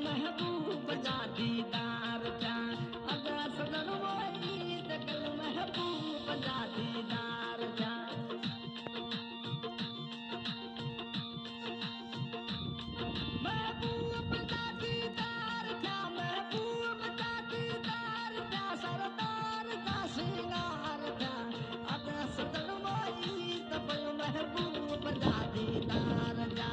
महबूब जा दीदार जा अदा सदन वही तकल महबूब जा दीदार जा महबूब जा दीदार जा महबूब जा दीदार जा सरदार जा सिंगार जा अदा सदन वही तकल महबूब जा दीदार जा